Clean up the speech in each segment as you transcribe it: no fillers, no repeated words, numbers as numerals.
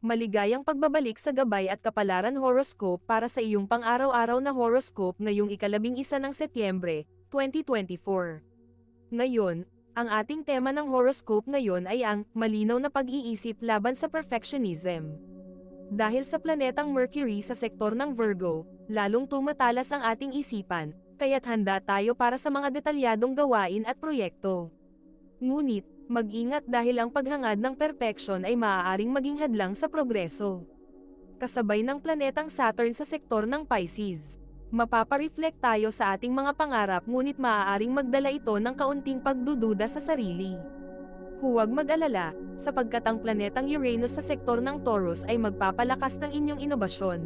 Maligayang pagbabalik sa gabay at kapalaran horoscope para sa iyong pang-araw-araw na horoscope ngayong ika-11 ng Setyembre, 2024. Ngayon, ang ating tema ng horoscope ngayon ay ang malinaw na pag-iisip laban sa perfectionism. Dahil sa planetang Mercury sa sektor ng Virgo, lalong tumatalas ang ating isipan, kaya't handa tayo para sa mga detalyadong gawain at proyekto. Ngunit, mag-ingat dahil ang paghangad ng perpeksyon ay maaaring maging hadlang sa progreso. Kasabay ng planetang Saturn sa sektor ng Pisces. Mapapareflect tayo sa ating mga pangarap ngunit maaaring magdala ito ng kaunting pagdududa sa sarili. Huwag mag-alala, sapagkat ang planetang Uranus sa sektor ng Taurus ay magpapalakas ng inyong inobasyon.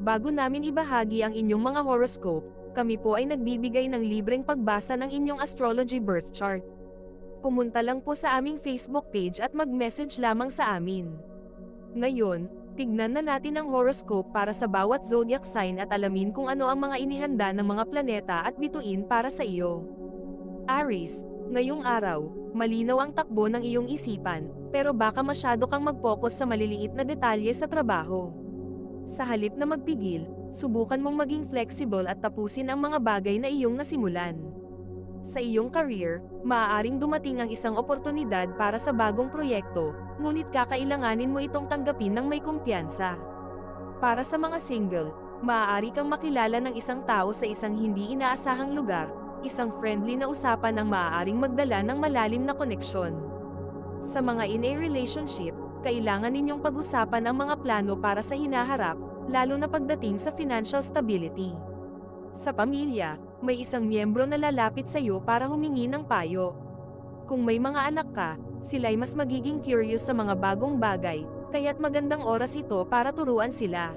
Bago namin ibahagi ang inyong mga horoscope, kami po ay nagbibigay ng libreng pagbasa ng inyong astrology birth chart. Pumunta lang po sa aming Facebook page at mag-message lamang sa amin. Ngayon, tignan na natin ang horoscope para sa bawat zodiac sign at alamin kung ano ang mga inihanda ng mga planeta at bituin para sa iyo. Aries, ngayong araw, malinaw ang takbo ng iyong isipan, pero baka masyado kang mag-focus sa maliliit na detalye sa trabaho. Sa halip na magpigil, subukan mong maging flexible at tapusin ang mga bagay na iyong nasimulan. Sa iyong career, maaaring dumating ang isang oportunidad para sa bagong proyekto, ngunit kakailanganin mo itong tanggapin ng may kumpiyansa. Para sa mga single, maaari kang makilala ng isang tao sa isang hindi inaasahang lugar, isang friendly na usapan ang maaaring magdala ng malalim na koneksyon. Sa mga in a relationship, kailangan ninyong pag-usapan ang mga plano para sa hinaharap, lalo na pagdating sa financial stability. Sa pamilya, may isang miyembro na lalapit sa iyo para humingi ng payo. Kung may mga anak ka, sila'y mas magiging curious sa mga bagong bagay, kaya't magandang oras ito para turuan sila.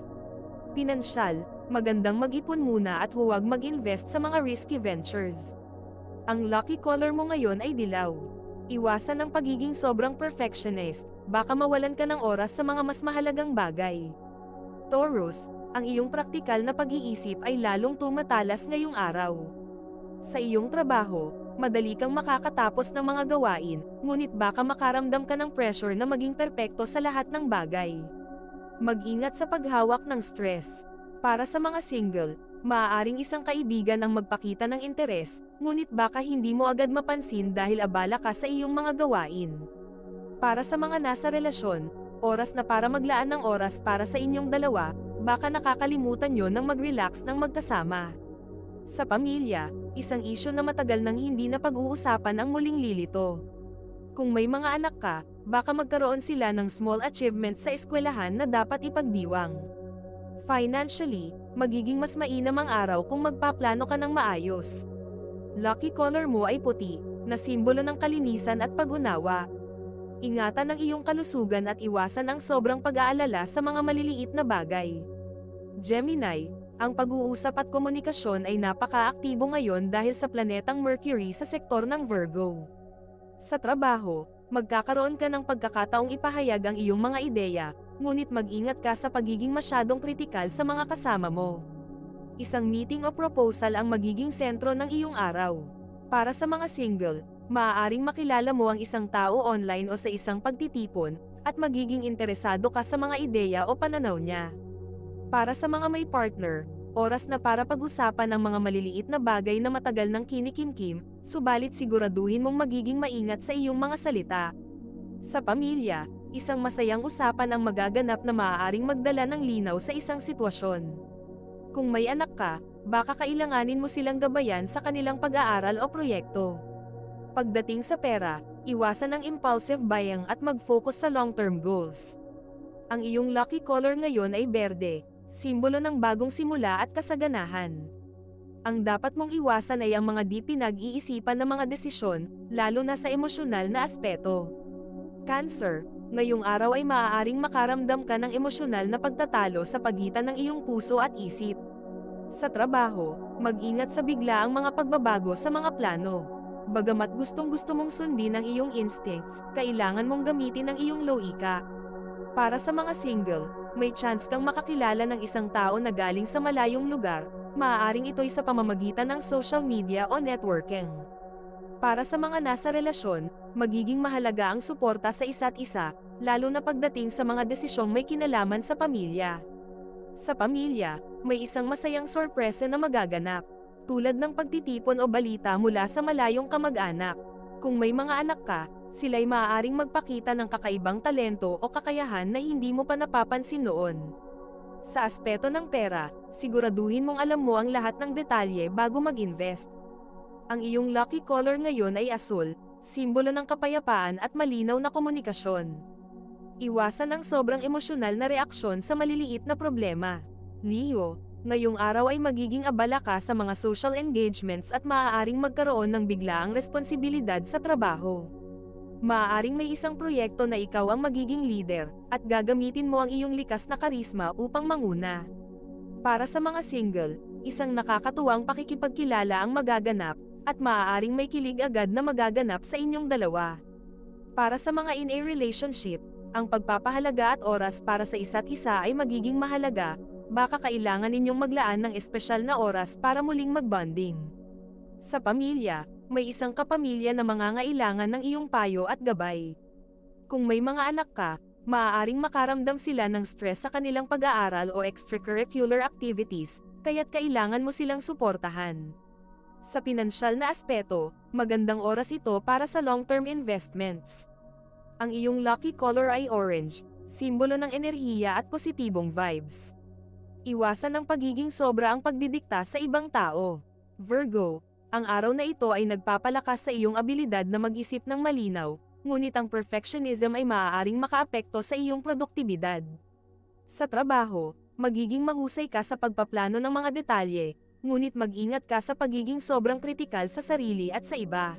Pinansyal, magandang mag-ipon muna at huwag mag-invest sa mga risky ventures. Ang lucky color mo ngayon ay dilaw. Iwasan ang pagiging sobrang perfectionist, baka mawalan ka ng oras sa mga mas mahalagang bagay. Taurus, ang iyong praktikal na pag-iisip ay lalong tumatalas ngayong araw. Sa iyong trabaho, madali kang makakatapos ng mga gawain, ngunit baka makaramdam ka ng pressure na maging perpekto sa lahat ng bagay. Mag-ingat sa paghawak ng stress. Para sa mga single, maaaring isang kaibigan ang magpakita ng interes, ngunit baka hindi mo agad mapansin dahil abala ka sa iyong mga gawain. Para sa mga nasa relasyon, oras na para maglaan ng oras para sa inyong dalawa, baka nakakalimutan nyo ng mag-relax ng magkasama. Sa pamilya, isang isyu na matagal nang hindi na pag-uusapan ang muling lilito. Kung may mga anak ka, baka magkaroon sila ng small achievements sa eskwelahan na dapat ipagdiwang. Financially, magiging mas mainam ang araw kung magpaplano ka ng maayos. Lucky color mo ay puti, na simbolo ng kalinisan at pag-unawa. Ingatan ang iyong kalusugan at iwasan ang sobrang pag-aalala sa mga maliliit na bagay. Gemini, ang pag-uusap at komunikasyon ay napaka-aktibo ngayon dahil sa planetang Mercury sa sektor ng Virgo. Sa trabaho, magkakaroon ka ng pagkakataong ipahayag ang iyong mga ideya, ngunit mag-ingat ka sa pagiging masyadong kritikal sa mga kasama mo. Isang meeting o proposal ang magiging sentro ng iyong araw. Para sa mga single, maaaring makilala mo ang isang tao online o sa isang pagtitipon, at magiging interesado ka sa mga ideya o pananaw niya. Para sa mga may partner, oras na para pag-usapan ang mga maliliit na bagay na matagal nang kinikimkim, subalit siguraduhin mong magiging maingat sa iyong mga salita. Sa pamilya, isang masayang usapan ang magaganap na maaaring magdala ng linaw sa isang sitwasyon. Kung may anak ka, baka kailanganin mo silang gabayan sa kanilang pag-aaral o proyekto. Pagdating sa pera, iwasan ang impulsive buying at mag-focus sa long-term goals. Ang iyong lucky color ngayon ay berde, simbolo ng bagong simula at kasaganahan. Ang dapat mong iwasan ay ang mga di pinag-iisipan na mga desisyon, lalo na sa emosyonal na aspeto. Cancer, ngayong araw ay maaaring makaramdam ka ng emosyonal na pagtatalo sa pagitan ng iyong puso at isip. Sa trabaho, mag-ingat sa biglaang mga pagbabago sa mga plano. Bagamat gustong-gusto mong sundin ang iyong instincts, kailangan mong gamitin ang iyong loika. Para sa mga single, may chance kang makakilala ng isang tao na galing sa malayong lugar, maaaring ito'y sa pamamagitan ng social media o networking. Para sa mga nasa relasyon, magiging mahalaga ang suporta sa isa't isa, lalo na pagdating sa mga desisyong may kinalaman sa pamilya. Sa pamilya, may isang masayang sorpresa na magaganap, tulad ng pagtitipon o balita mula sa malayong kamag-anak. Kung may mga anak ka, sila'y maaaring magpakita ng kakaibang talento o kakayahan na hindi mo pa napapansin noon. Sa aspeto ng pera, siguraduhin mong alam mo ang lahat ng detalye bago mag-invest. Ang iyong lucky color ngayon ay asul, simbolo ng kapayapaan at malinaw na komunikasyon. Iwasan ang sobrang emosyonal na reaksyon sa maliliit na problema. Leo, ngayong araw ay magiging abala ka sa mga social engagements at maaaring magkaroon ng biglaang responsibilidad sa trabaho. Maaaring may isang proyekto na ikaw ang magiging leader, at gagamitin mo ang iyong likas na karisma upang manguna. Para sa mga single, isang nakakatuwang pakikipagkilala ang magaganap, at maaaring may kilig agad na magaganap sa inyong dalawa. Para sa mga in a relationship, ang pagpapahalaga at oras para sa isa't isa ay magiging mahalaga, baka kailangan ninyong maglaan ng espesyal na oras para muling magbonding. Sa pamilya, may isang kapamilya na mangangailangan ng iyong payo at gabay. Kung may mga anak ka, maaaring makaramdam sila ng stress sa kanilang pag-aaral o extracurricular activities, kaya't kailangan mo silang suportahan. Sa pinansyal na aspeto, magandang oras ito para sa long-term investments. Ang iyong lucky color ay orange, simbolo ng enerhiya at positibong vibes. Iwasan ang pagiging sobra ang pagdidikta sa ibang tao. Virgo, ang araw na ito ay nagpapalakas sa iyong abilidad na mag-isip ng malinaw, ngunit ang perfectionism ay maaaring makaapekto sa iyong produktibidad. Sa trabaho, magiging mahusay ka sa pagpaplano ng mga detalye, ngunit mag-ingat ka sa pagiging sobrang kritikal sa sarili at sa iba.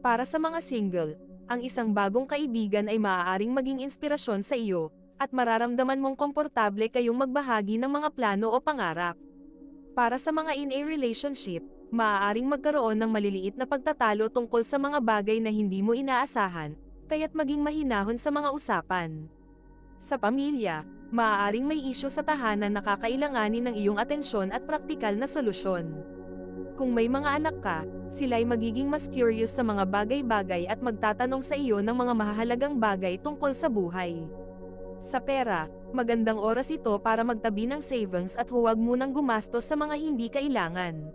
Para sa mga single, ang isang bagong kaibigan ay maaaring maging inspirasyon sa iyo, at mararamdaman mong komportable kayong magbahagi ng mga plano o pangarap. Para sa mga in a relationship, maaaring magkaroon ng maliliit na pagtatalo tungkol sa mga bagay na hindi mo inaasahan, kaya't maging mahinahon sa mga usapan. Sa pamilya, maaaring may isyu sa tahanan na kakailanganin ng iyong atensyon at praktikal na solusyon. Kung may mga anak ka, sila'y magiging mas curious sa mga bagay-bagay at magtatanong sa iyo ng mga mahalagang bagay tungkol sa buhay. Sa pera, magandang oras ito para magtabi ng savings at huwag munang gumastos sa mga hindi kailangan.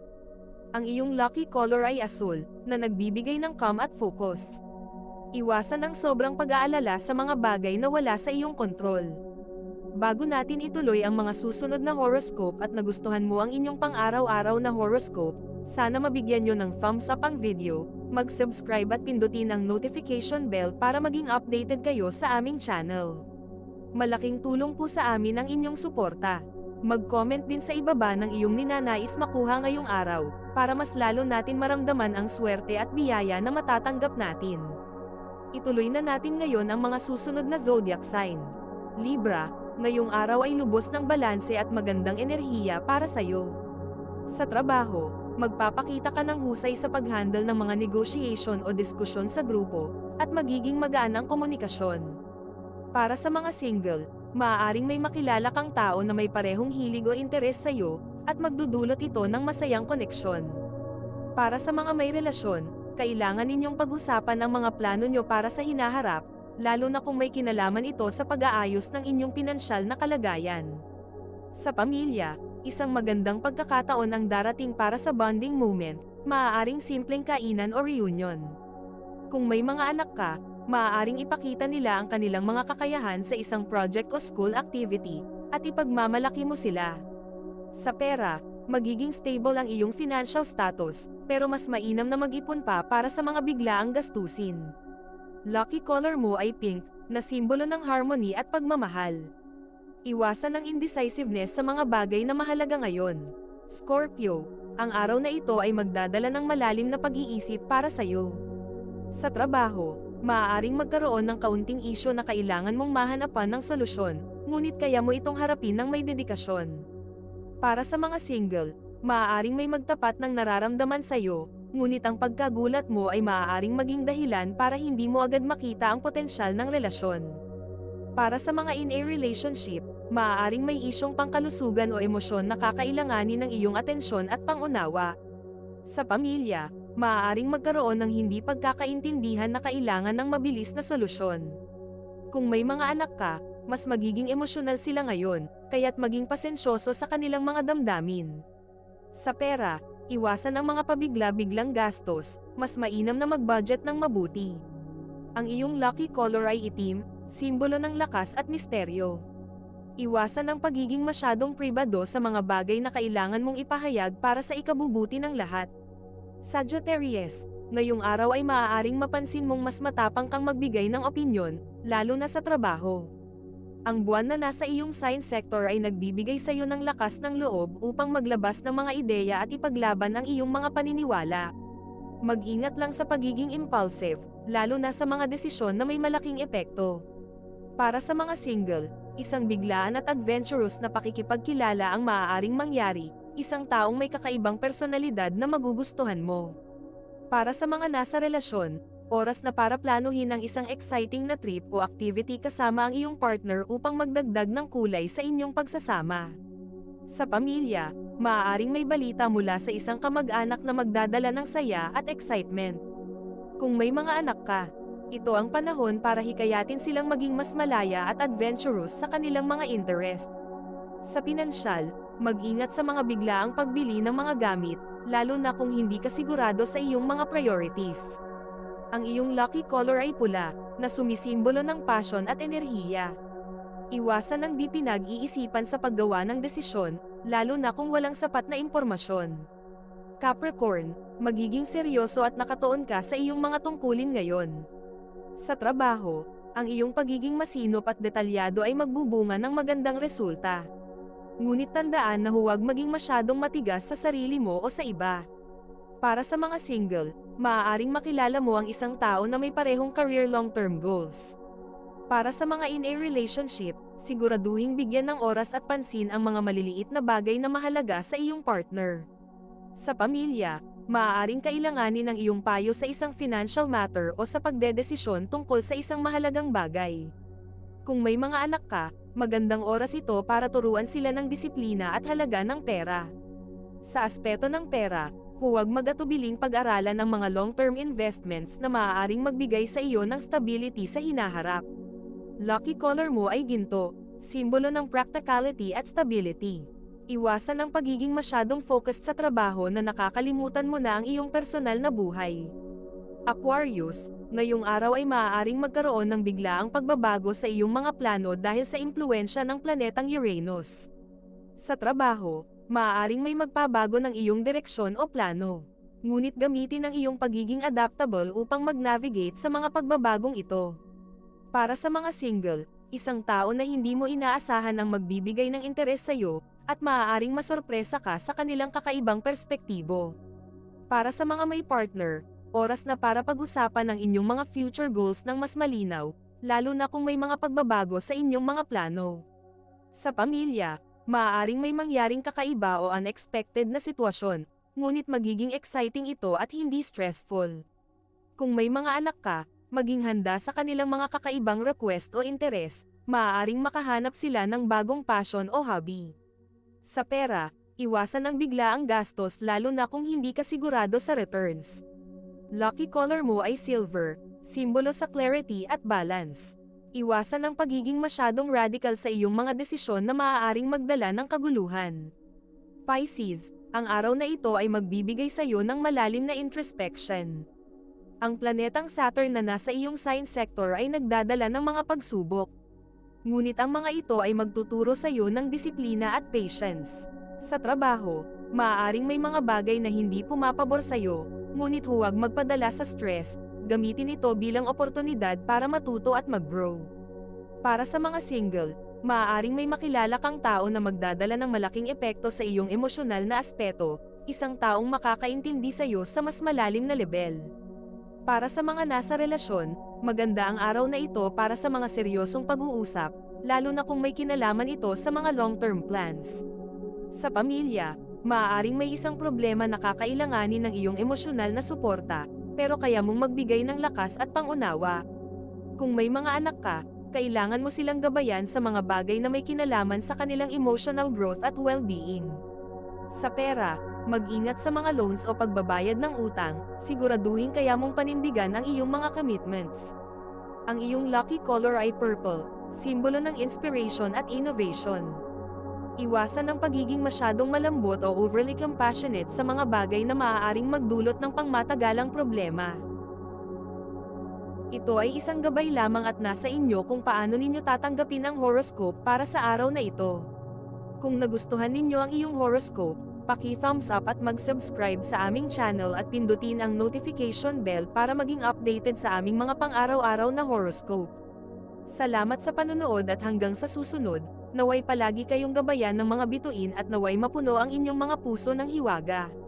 Ang iyong lucky color ay asul, na nagbibigay ng calm at focus. Iwasan ang sobrang pag-aalala sa mga bagay na wala sa iyong kontrol. Bago natin ituloy ang mga susunod na horoscope at nagustuhan mo ang inyong pang-araw-araw na horoscope, sana mabigyan nyo ng thumbs up ang video, mag-subscribe at pindutin ang notification bell para maging updated kayo sa aming channel. Malaking tulong po sa amin ang inyong suporta. Mag-comment din sa ibaba ng iyong ninanais makuha ngayong araw, para mas lalo natin maramdaman ang swerte at biyaya na matatanggap natin. Ituloy na natin ngayon ang mga susunod na zodiac sign. Libra, ngayong araw ay lubos ng balanse at magandang enerhiya para sa'yo. Sa trabaho, magpapakita ka ng husay sa pag-handle ng mga negotiation o diskusyon sa grupo, at magiging magaan ang komunikasyon. Para sa mga single, maaaring may makilala kang tao na may parehong hilig o interes sa'yo, at magdudulot ito ng masayang koneksyon. Para sa mga may relasyon, kailangan ninyong pag-usapan ang mga plano nyo para sa hinaharap, lalo na kung may kinalaman ito sa pag-aayos ng inyong pinansyal na kalagayan. Sa pamilya, isang magandang pagkakataon ang darating para sa bonding moment, maaaring simpleng kainan o reunion. Kung may mga anak ka, maaaring ipakita nila ang kanilang mga kakayahan sa isang project o school activity, at ipagmamalaki mo sila. Sa pera, magiging stable ang iyong financial status, pero mas mainam na mag-ipon pa para sa mga biglaang gastusin. Lucky color mo ay pink, na simbolo ng harmony at pagmamahal. Iwasan ang indecisiveness sa mga bagay na mahalaga ngayon. Scorpio, ang araw na ito ay magdadala ng malalim na pag-iisip para sa'yo. Sa trabaho, maaaring magkaroon ng kaunting isyu na kailangan mong mahanapan ng solusyon, ngunit kaya mo itong harapin ng may dedikasyon. Para sa mga single, maaaring may magtapat ng nararamdaman sa'yo, ngunit ang pagkagulat mo ay maaaring maging dahilan para hindi mo agad makita ang potensyal ng relasyon. Para sa mga in a relationship, maaaring may isyong pangkalusugan o emosyon na kakailanganin ng iyong atensyon at pangunawa. Sa pamilya, maaaring magkaroon ng hindi pagkakaintindihan na kailangan ng mabilis na solusyon. Kung may mga anak ka, mas magiging emosyonal sila ngayon, kaya't maging pasensyoso sa kanilang mga damdamin. Sa pera, iwasan ang mga pabigla-biglang gastos, mas mainam na mag-budget ng mabuti. Ang iyong lucky color ay itim, simbolo ng lakas at misteryo. Iwasan ang pagiging masyadong pribado sa mga bagay na kailangan mong ipahayag para sa ikabubuti ng lahat. Sagittarius, ngayong araw ay maaaring mapansin mong mas matapang kang magbigay ng opinyon, lalo na sa trabaho. Ang buwan na nasa iyong sign sector ay nagbibigay sa iyo ng lakas ng loob upang maglabas ng mga ideya at ipaglaban ang iyong mga paniniwala. Mag-ingat lang sa pagiging impulsive, lalo na sa mga desisyon na may malaking epekto. Para sa mga single, isang biglaan at adventurous na pakikipagkilala ang maaaring mangyari, isang taong may kakaibang personalidad na magugustuhan mo. Para sa mga nasa relasyon, oras na para planuhin ang isang exciting na trip o activity kasama ang iyong partner upang magdagdag ng kulay sa inyong pagsasama. Sa pamilya, maaaring may balita mula sa isang kamag-anak na magdadala ng saya at excitement. Kung may mga anak ka, ito ang panahon para hikayatin silang maging mas malaya at adventurous sa kanilang mga interest. Sa pinansyal, mag-ingat sa mga biglaang pagbili ng mga gamit, lalo na kung hindi ka sigurado sa iyong mga priorities. Ang iyong lucky color ay pula, na sumisimbolo ng passion at enerhiya. Iwasan ang di pinag-iisipan sa paggawa ng desisyon, lalo na kung walang sapat na impormasyon. Capricorn, magiging seryoso at nakatuon ka sa iyong mga tungkulin ngayon. Sa trabaho, ang iyong pagiging masinop at detalyado ay magbubunga ng magandang resulta. Ngunit tandaan na huwag maging masyadong matigas sa sarili mo o sa iba. Para sa mga single, maaaring makilala mo ang isang tao na may parehong career long-term goals. Para sa mga in a relationship, siguraduhing bigyan ng oras at pansin ang mga maliliit na bagay na mahalaga sa iyong partner. Sa pamilya, maaaring kailanganin ang iyong payo sa isang financial matter o sa pagdedesisyon tungkol sa isang mahalagang bagay. Kung may mga anak ka, magandang oras ito para turuan sila ng disiplina at halaga ng pera. Sa aspeto ng pera, huwag mag-atubiling pag-aralan ang mga long-term investments na maaaring magbigay sa iyo ng stability sa hinaharap. Lucky color mo ay ginto, simbolo ng practicality at stability. Iwasan ang pagiging masyadong focused sa trabaho na nakakalimutan mo na ang iyong personal na buhay. Aquarius, ngayong araw ay maaaring magkaroon ng biglaang pagbabago sa iyong mga plano dahil sa impluwensya ng planetang Uranus. Sa trabaho, maaaring may magpabago ng iyong direksyon o plano. Ngunit gamitin ang iyong pagiging adaptable upang mag-navigate sa mga pagbabagong ito. Para sa mga single, isang tao na hindi mo inaasahan ang magbibigay ng interes sa iyo, at maaaring masorpresa ka sa kanilang kakaibang perspektibo. Para sa mga may partner, oras na para pag-usapan ang inyong mga future goals ng mas malinaw, lalo na kung may mga pagbabago sa inyong mga plano. Sa pamilya, maaaring may mangyaring kakaiba o unexpected na sitwasyon, ngunit magiging exciting ito at hindi stressful. Kung may mga anak ka, maging handa sa kanilang mga kakaibang request o interes, maaaring makahanap sila ng bagong passion o hobby. Sa pera, iwasan ang biglaang gastos lalo na kung hindi ka sigurado sa returns. Lucky color mo ay silver, simbolo sa clarity at balance. Iwasan ang pagiging masyadong radical sa iyong mga desisyon na maaaring magdala ng kaguluhan. Pisces, ang araw na ito ay magbibigay sa iyo ng malalim na introspection. Ang planetang Saturn na nasa iyong sign sector ay nagdadala ng mga pagsubok. Ngunit ang mga ito ay magtuturo sa iyo ng disiplina at patience. Sa trabaho, maaaring may mga bagay na hindi pumapabor sa iyo, ngunit huwag magpadala sa stress, gamitin ito bilang oportunidad para matuto at mag-grow. Para sa mga single, maaaring may makilala kang tao na magdadala ng malaking epekto sa iyong emosyonal na aspeto, isang taong makakaintindi sa iyo sa mas malalim na level. Para sa mga nasa relasyon, maganda ang araw na ito para sa mga seryosong pag-uusap, lalo na kung may kinalaman ito sa mga long-term plans. Sa pamilya, maaaring may isang problema na kakailanganin ng iyong emosyonal na suporta, pero kaya mong magbigay ng lakas at pangunawa. Kung may mga anak ka, kailangan mo silang gabayan sa mga bagay na may kinalaman sa kanilang emotional growth at well-being. Sa pera, Mag-ingat sa mga loans o pagbabayad ng utang, siguraduhin kaya mong panindigan ang iyong mga commitments. Ang iyong lucky color ay purple, simbolo ng inspiration at innovation. Iwasan ang pagiging masyadong malambot o overly compassionate sa mga bagay na maaaring magdulot ng pangmatagalang problema. Ito ay isang gabay lamang at nasa inyo kung paano ninyo tatanggapin ang horoscope para sa araw na ito. Kung nagustuhan ninyo ang iyong horoscope, paki-thumbs up at mag-subscribe sa aming channel at pindutin ang notification bell para maging updated sa aming mga pang-araw-araw na horoscope. Salamat sa panonood at hanggang sa susunod, naway palagi kayong gabayan ng mga bituin at naway mapuno ang inyong mga puso ng hiwaga.